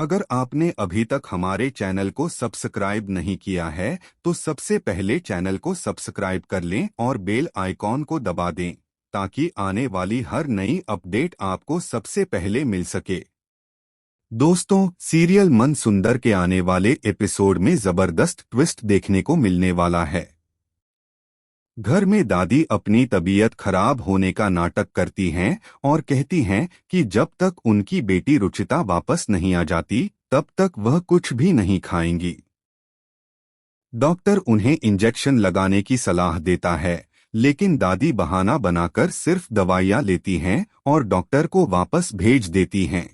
अगर आपने अभी तक हमारे चैनल को सब्सक्राइब नहीं किया है तो सबसे पहले चैनल को सब्सक्राइब कर लें और बेल आइकॉन को दबा दें ताकि आने वाली हर नई अपडेट आपको सबसे पहले मिल सके। दोस्तों, सीरियल मन सुंदर के आने वाले एपिसोड में जबरदस्त ट्विस्ट देखने को मिलने वाला है। घर में दादी अपनी तबीयत खराब होने का नाटक करती हैं और कहती हैं कि जब तक उनकी बेटी रुचिता वापस नहीं आ जाती तब तक वह कुछ भी नहीं खाएंगी। डॉक्टर उन्हें इंजेक्शन लगाने की सलाह देता है, लेकिन दादी बहाना बनाकर सिर्फ दवाइयां लेती हैं और डॉक्टर को वापस भेज देती हैं।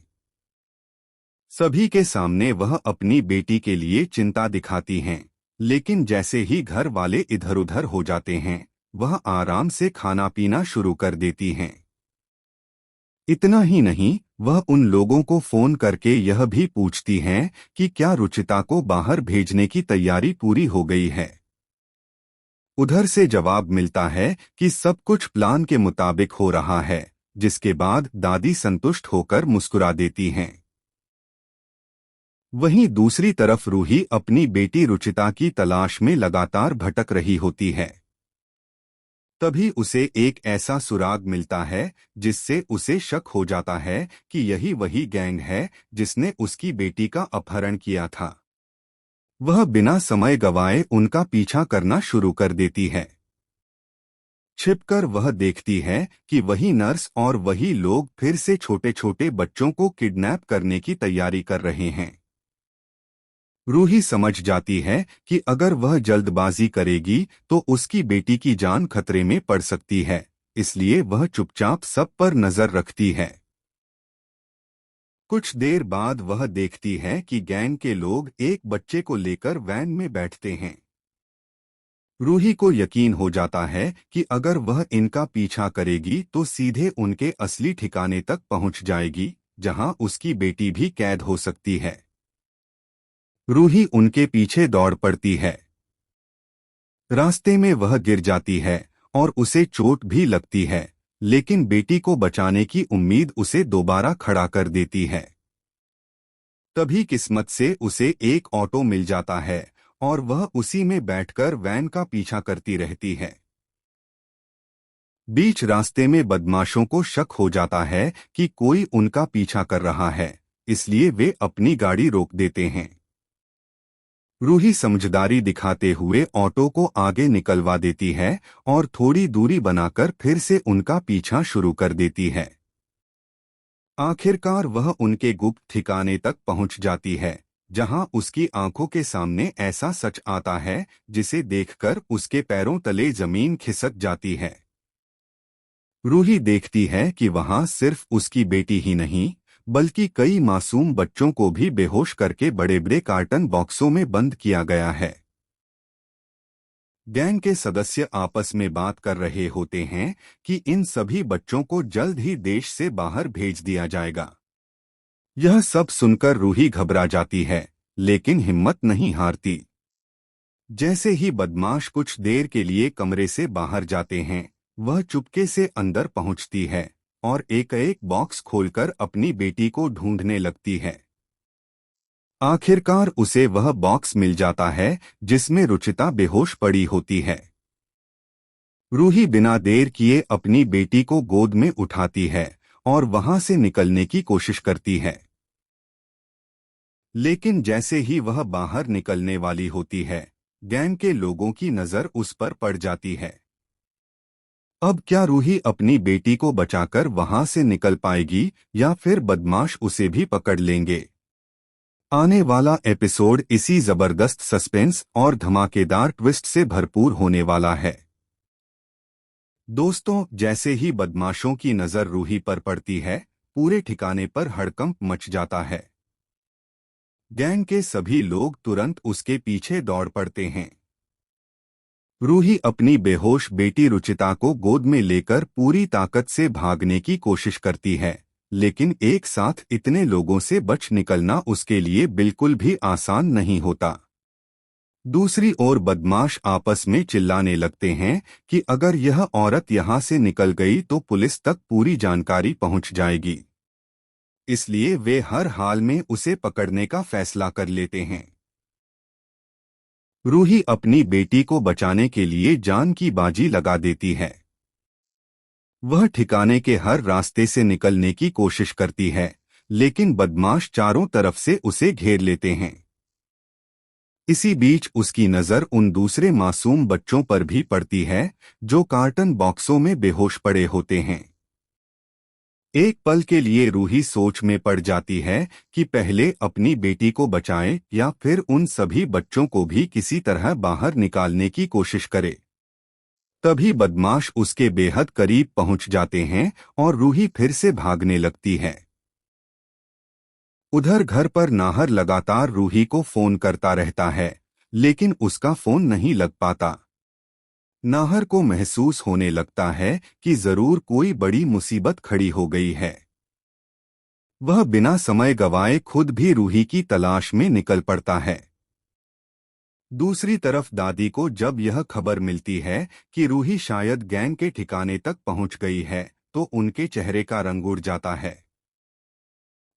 सभी के सामने वह अपनी बेटी के लिए चिंता दिखाती हैं, लेकिन जैसे ही घर वाले इधर उधर हो जाते हैं वह आराम से खाना पीना शुरू कर देती हैं। इतना ही नहीं, वह उन लोगों को फोन करके यह भी पूछती हैं कि क्या रुचिता को बाहर भेजने की तैयारी पूरी हो गई है। उधर से जवाब मिलता है कि सब कुछ प्लान के मुताबिक हो रहा है, जिसके बाद दादी संतुष्ट होकर मुस्कुरा देती हैं। वहीं दूसरी तरफ रूही अपनी बेटी रुचिता की तलाश में लगातार भटक रही होती है। तभी उसे एक ऐसा सुराग मिलता है जिससे उसे शक हो जाता है कि यही वही गैंग है जिसने उसकी बेटी का अपहरण किया था। वह बिना समय गंवाए उनका पीछा करना शुरू कर देती है। छिपकर वह देखती है कि वही नर्स और वही लोग फिर से छोटे छोटे बच्चों को किडनैप करने की तैयारी कर रहे हैं। रूही समझ जाती है कि अगर वह जल्दबाजी करेगी तो उसकी बेटी की जान खतरे में पड़ सकती है, इसलिए वह चुपचाप सब पर नजर रखती है। कुछ देर बाद वह देखती है कि गैंग के लोग एक बच्चे को लेकर वैन में बैठते हैं। रूही को यकीन हो जाता है कि अगर वह इनका पीछा करेगी तो सीधे उनके असली ठिकाने तक पहुंच जाएगी, जहां उसकी बेटी भी कैद हो सकती है। रूही उनके पीछे दौड़ पड़ती है। रास्ते में वह गिर जाती है और उसे चोट भी लगती है, लेकिन बेटी को बचाने की उम्मीद उसे दोबारा खड़ा कर देती है। तभी किस्मत से उसे एक ऑटो मिल जाता है और वह उसी में बैठकर वैन का पीछा करती रहती है। बीच रास्ते में बदमाशों को शक हो जाता है कि कोई उनका पीछा कर रहा है, इसलिए वे अपनी गाड़ी रोक देते हैं। रूही समझदारी दिखाते हुए ऑटो को आगे निकलवा देती है और थोड़ी दूरी बनाकर फिर से उनका पीछा शुरू कर देती है। आखिरकार वह उनके गुप्त ठिकाने तक पहुंच जाती है, जहां उसकी आंखों के सामने ऐसा सच आता है जिसे देखकर उसके पैरों तले जमीन खिसक जाती है। रूही देखती है कि वहां सिर्फ उसकी बेटी ही नहीं बल्कि कई मासूम बच्चों को भी बेहोश करके बड़े बड़े कार्टन बॉक्सों में बंद किया गया है। गैंग के सदस्य आपस में बात कर रहे होते हैं कि इन सभी बच्चों को जल्द ही देश से बाहर भेज दिया जाएगा। यह सब सुनकर रूही घबरा जाती है, लेकिन हिम्मत नहीं हारती। जैसे ही बदमाश कुछ देर के लिए कमरे से बाहर जाते हैं, वह चुपके से अंदर पहुंचती है और एक एक बॉक्स खोलकर अपनी बेटी को ढूंढने लगती है। आखिरकार उसे वह बॉक्स मिल जाता है जिसमें रुचिता बेहोश पड़ी होती है। रूही बिना देर किए अपनी बेटी को गोद में उठाती है और वहां से निकलने की कोशिश करती है। लेकिन जैसे ही वह बाहर निकलने वाली होती है, गैंग के लोगों की नजर उस पर पड़ जाती है। अब क्या रूही अपनी बेटी को बचाकर वहां से निकल पाएगी या फिर बदमाश उसे भी पकड़ लेंगे? आने वाला एपिसोड इसी जबरदस्त सस्पेंस और धमाकेदार ट्विस्ट से भरपूर होने वाला है। दोस्तों, जैसे ही बदमाशों की नजर रूही पर पड़ती है, पूरे ठिकाने पर हड़कंप मच जाता है। गैंग के सभी लोग तुरंत उसके पीछे दौड़ पड़ते हैं। रूही अपनी बेहोश बेटी रुचिता को गोद में लेकर पूरी ताकत से भागने की कोशिश करती है, लेकिन एक साथ इतने लोगों से बच निकलना उसके लिए बिल्कुल भी आसान नहीं होता। दूसरी ओर बदमाश आपस में चिल्लाने लगते हैं कि अगर यह औरत यहां से निकल गई तो पुलिस तक पूरी जानकारी पहुंच जाएगी। इसलिए वे हर हाल में उसे पकड़ने का फैसला कर लेते हैं। रूही अपनी बेटी को बचाने के लिए जान की बाजी लगा देती है। वह ठिकाने के हर रास्ते से निकलने की कोशिश करती है, लेकिन बदमाश चारों तरफ से उसे घेर लेते हैं। इसी बीच उसकी नज़र उन दूसरे मासूम बच्चों पर भी पड़ती है जो कार्टन बॉक्सों में बेहोश पड़े होते हैं। एक पल के लिए रूही सोच में पड़ जाती है कि पहले अपनी बेटी को बचाए या फिर उन सभी बच्चों को भी किसी तरह बाहर निकालने की कोशिश करे। तभी बदमाश उसके बेहद करीब पहुंच जाते हैं और रूही फिर से भागने लगती है। उधर घर पर नाहर लगातार रूही को फोन करता रहता है, लेकिन उसका फोन नहीं लग पाता। नाहर को महसूस होने लगता है कि जरूर कोई बड़ी मुसीबत खड़ी हो गई है। वह बिना समय गवाए खुद भी रूही की तलाश में निकल पड़ता है। दूसरी तरफ दादी को जब यह खबर मिलती है कि रूही शायद गैंग के ठिकाने तक पहुंच गई है, तो उनके चेहरे का रंग उड़ जाता है।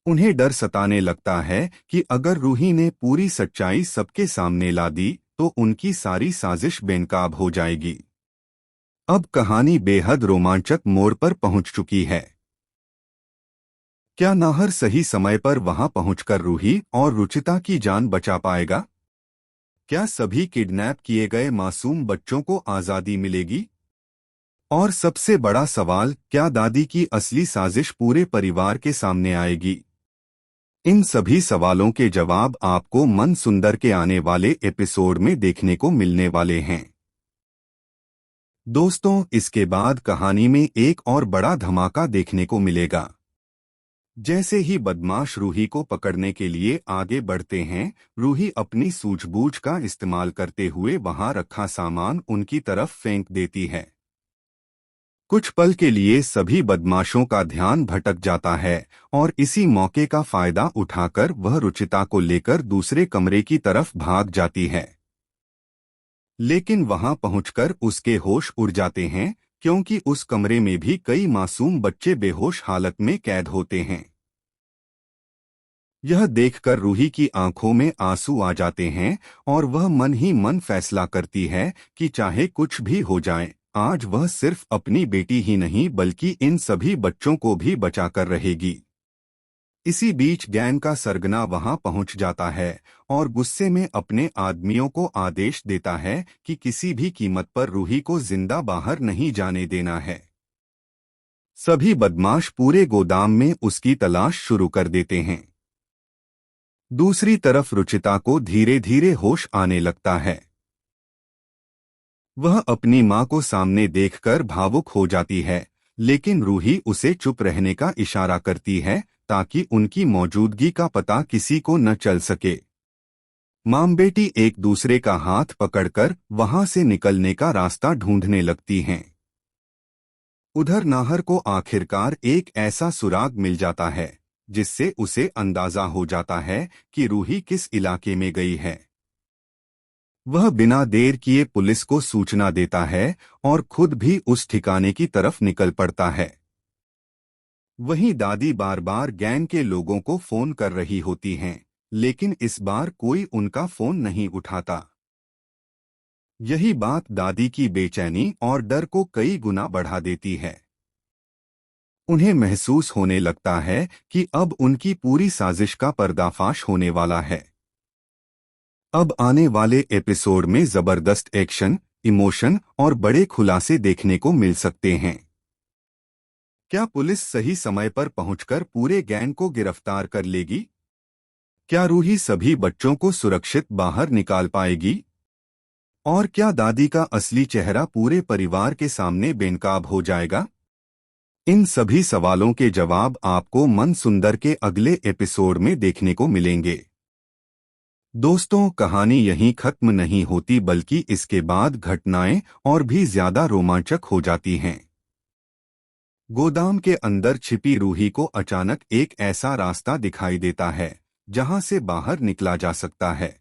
उन्हें डर सताने लगता है कि अगर रूही ने पूरी सच्चाई सबके सामने ला दी तो उनकी सारी साजिश बेनकाब हो जाएगी। अब कहानी बेहद रोमांचक मोड़ पर पहुंच चुकी है। क्या नाहर सही समय पर वहां पहुंचकर रूही और रुचिता की जान बचा पाएगा? क्या सभी किडनैप किए गए मासूम बच्चों को आजादी मिलेगी? और सबसे बड़ा सवाल, क्या दादी की असली साजिश पूरे परिवार के सामने आएगी? इन सभी सवालों के जवाब आपको मन सुंदर के आने वाले एपिसोड में देखने को मिलने वाले हैं। दोस्तों, इसके बाद कहानी में एक और बड़ा धमाका देखने को मिलेगा। जैसे ही बदमाश रूही को पकड़ने के लिए आगे बढ़ते हैं, रूही अपनी सूझबूझ का इस्तेमाल करते हुए वहां रखा सामान उनकी तरफ फेंक देती है। कुछ पल के लिए सभी बदमाशों का ध्यान भटक जाता है और इसी मौके का फायदा उठाकर वह रुचिता को लेकर दूसरे कमरे की तरफ भाग जाती है। लेकिन वहां पहुंचकर उसके होश उड़ जाते हैं, क्योंकि उस कमरे में भी कई मासूम बच्चे बेहोश हालत में कैद होते हैं। यह देखकर रूही की आंखों में आंसू आ जाते हैं और वह मन ही मन फैसला करती है कि चाहे कुछ भी हो जाए, आज वह सिर्फ अपनी बेटी ही नहीं बल्कि इन सभी बच्चों को भी बचाकर रहेगी। इसी बीच गैंग का सरगना वहां पहुंच जाता है और गुस्से में अपने आदमियों को आदेश देता है कि किसी भी कीमत पर रूही को जिंदा बाहर नहीं जाने देना है। सभी बदमाश पूरे गोदाम में उसकी तलाश शुरू कर देते हैं। दूसरी तरफ रुचिता को धीरे धीरे होश आने लगता है। वह अपनी मां को सामने देखकर भावुक हो जाती है, लेकिन रूही उसे चुप रहने का इशारा करती है ताकि उनकी मौजूदगी का पता किसी को न चल सके। मां बेटी एक दूसरे का हाथ पकड़कर वहां से निकलने का रास्ता ढूंढने लगती हैं। उधर नाहर को आखिरकार एक ऐसा सुराग मिल जाता है जिससे उसे अंदाजा हो जाता है कि रूही किस इलाके में गई है। वह बिना देर किए पुलिस को सूचना देता है और खुद भी उस ठिकाने की तरफ निकल पड़ता है। वहीं दादी बार बार गैंग के लोगों को फोन कर रही होती हैं, लेकिन इस बार कोई उनका फोन नहीं उठाता। यही बात दादी की बेचैनी और डर को कई गुना बढ़ा देती है। उन्हें महसूस होने लगता है कि अब उनकी पूरी साजिश का पर्दाफाश होने वाला है। अब आने वाले एपिसोड में जबरदस्त एक्शन, इमोशन और बड़े खुलासे देखने को मिल सकते हैं। क्या पुलिस सही समय पर पहुंचकर पूरे गैंग को गिरफ्तार कर लेगी? क्या रूही सभी बच्चों को सुरक्षित बाहर निकाल पाएगी? और क्या दादी का असली चेहरा पूरे परिवार के सामने बेनकाब हो जाएगा? इन सभी सवालों के जवाब आपको मन सुंदर के अगले एपिसोड में देखने को मिलेंगे। दोस्तों, कहानी यहीं खत्म नहीं होती बल्कि इसके बाद घटनाएं और भी ज्यादा रोमांचक हो जाती हैं। गोदाम के अंदर छिपी रूही को अचानक एक ऐसा रास्ता दिखाई देता है जहां से बाहर निकला जा सकता है।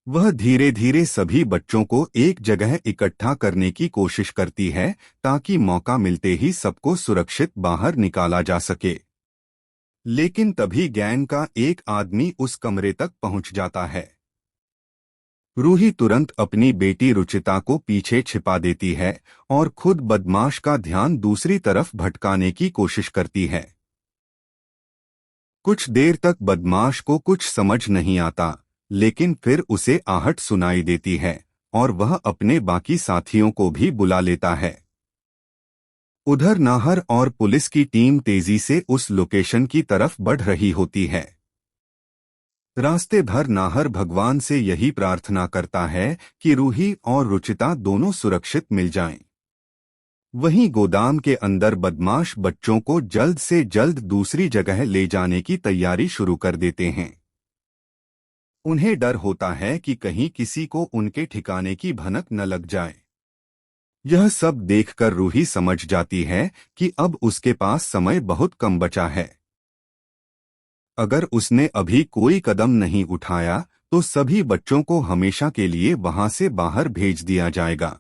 वह धीरे धीरे सभी बच्चों को एक जगह इकट्ठा करने की कोशिश करती है ताकि मौका मिलते ही सबको सुरक्षित बाहर निकाला जा सके। लेकिन तभी गैंग का एक आदमी उस कमरे तक पहुंच जाता है। रूही तुरंत अपनी बेटी रुचिता को पीछे छिपा देती है और खुद बदमाश का ध्यान दूसरी तरफ भटकाने की कोशिश करती है। कुछ देर तक बदमाश को कुछ समझ नहीं आता, लेकिन फिर उसे आहट सुनाई देती है और वह अपने बाकी साथियों को भी बुला लेता है। उधर नाहर और पुलिस की टीम तेजी से उस लोकेशन की तरफ बढ़ रही होती है। रास्ते भर नाहर भगवान से यही प्रार्थना करता है कि रूही और रुचिता दोनों सुरक्षित मिल जाएं। वहीं गोदाम के अंदर बदमाश बच्चों को जल्द से जल्द दूसरी जगह ले जाने की तैयारी शुरू कर देते हैं। उन्हें डर होता है कि कहीं किसी को उनके ठिकाने की भनक न लग जाए। यह सब देखकर रूही समझ जाती है कि अब उसके पास समय बहुत कम बचा है। अगर उसने अभी कोई कदम नहीं उठाया तो सभी बच्चों को हमेशा के लिए वहां से बाहर भेज दिया जाएगा।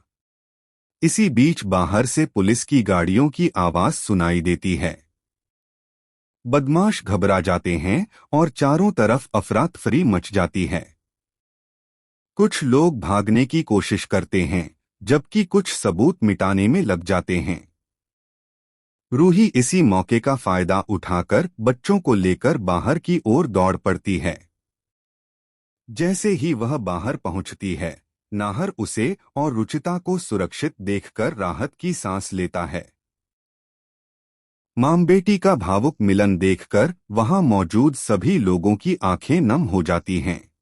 इसी बीच बाहर से पुलिस की गाड़ियों की आवाज सुनाई देती है। बदमाश घबरा जाते हैं और चारों तरफ अफरा-तफरी मच जाती है। कुछ लोग भागने की कोशिश करते हैं, जबकि कुछ सबूत मिटाने में लग जाते हैं। रूही इसी मौके का फायदा उठाकर बच्चों को लेकर बाहर की ओर दौड़ पड़ती है। जैसे ही वह बाहर पहुंचती है, नाहर उसे और रुचिता को सुरक्षित देखकर राहत की सांस लेता है। मां बेटी का भावुक मिलन देखकर वहां मौजूद सभी लोगों की आंखें नम हो जाती हैं।